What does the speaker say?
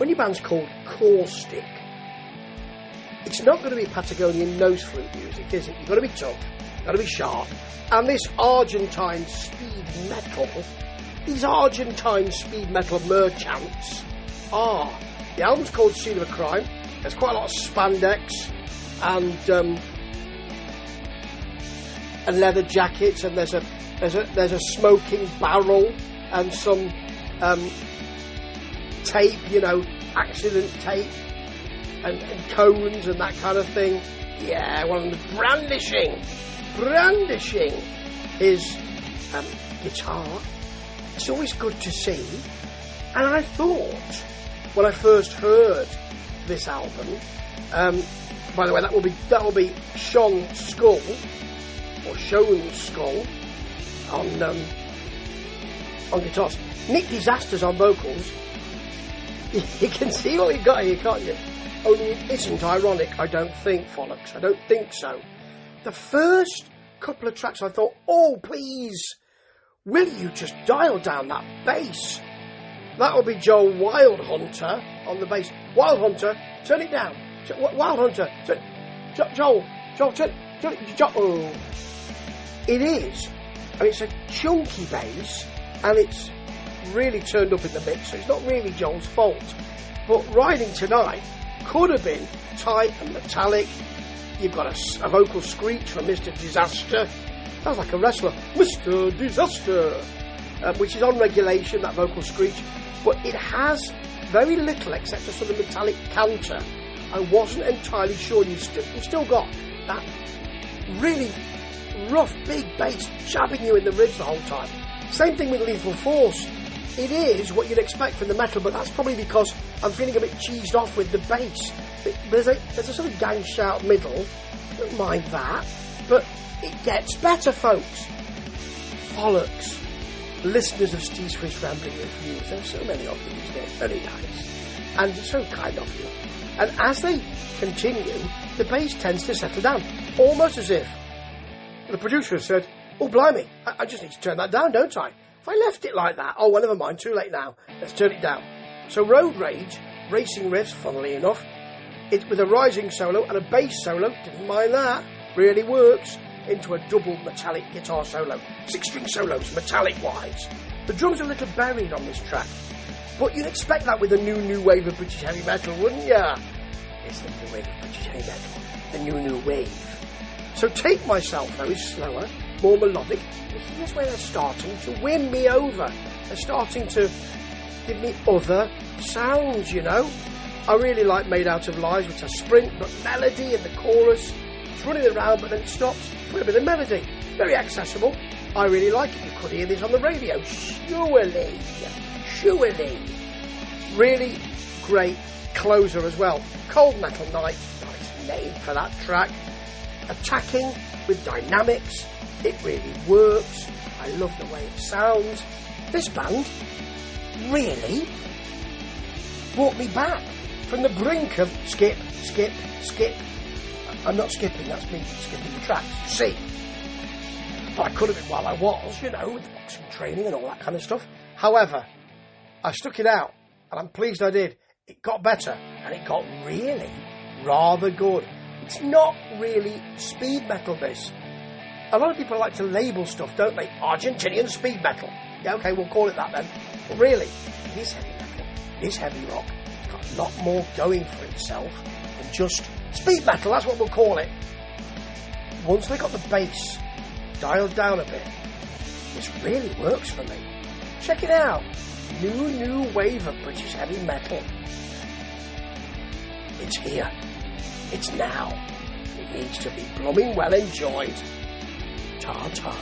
when your band's called Caustic, it's not going to be Patagonian nose flute music, is it? You've got to be tough, you've got to be sharp. And this Argentine speed metal, these Argentine speed metal merchants are... The album's called Scene of a Crime. There's quite a lot of spandex and leather jackets, and there's a smoking barrel and some tape, accident tape and cones and that kind of thing. Yeah, well, brandishing his guitar. It's always good to see. And I thought, when I first heard this album, by the way, that will be Sean's Skull on guitars. Nick Disaster's on vocals. You can see what you got here, can't you? Only it isn't ironic, I don't think, Follocks. I don't think so. The first couple of tracks I thought, oh please, will you just dial down that bass? That'll be Joel Wildhunter on the bass. Wildhunter, turn it down. Wildhunter, Joel, turn oh. It is, and it's a chunky bass, and it's really turned up in the mix, so it's not really Joel's fault. But Riding Tonight could have been tight and metallic. You've got a vocal screech from Mr. Disaster. Sounds like a wrestler. Mr. Disaster! Which is on regulation, that vocal screech. But it has very little except a sort of metallic counter. I wasn't entirely sure. You've still got that really rough, big bass jabbing you in the ribs the whole time. Same thing with Lethal Force. It is what you'd expect from the metal, but that's probably because I'm feeling a bit cheesed off with the bass. There's a sort of gang shout middle. Don't mind that. But it gets better, folks. Follocks. Listeners of Steve Swiss Rambling Reviews. There are so many of you, isn't it? Very nice. And so kind of you. And as they continue, the bass tends to settle down. Almost as if the producer has said, oh, blimey, I just need to turn that down, don't I? If I left it like that, oh, well, never mind, too late now. Let's turn it down. So Road Rage, racing riffs, funnily enough, it with a rising solo and a bass solo, didn't mind that, really works, into a double metallic guitar solo. 6-string solos, metallic-wise. The drums are a little buried on this track, but you'd expect that with a new wave of British heavy metal, wouldn't ya? It's the new wave of British heavy metal, the new wave. So Take Myself, though, is slower, more melodic. Here's where they're starting to win me over. They're starting to give me other sounds, I really like Made Out of Lies, which has sprint, but melody in the chorus. It's running around, but then it stops. Put a bit of melody. Very accessible. I really like it. You could hear this on the radio. Surely. Really great closer as well. Cold Metal Night. Nice name for that track. Attacking with dynamics. It really works. I love the way it sounds. This band really brought me back from the brink of skip. I'm not skipping, that's me skipping the tracks, you see. But I could have been while I was, with boxing training and all that kind of stuff. However, I stuck it out, and I'm pleased I did. It got better, and it got really rather good. It's not really speed metal, this. A lot of people like to label stuff, don't they? Argentinian speed metal. Yeah, okay, we'll call it that then. But really, it is heavy metal. It is heavy rock. It's got a lot more going for itself than just speed metal, that's what we'll call it. Once they got the bass dialed down a bit, this really works for me. Check it out. New wave of British heavy metal. It's here. It's now. It needs to be blooming well enjoyed. Ta-ta.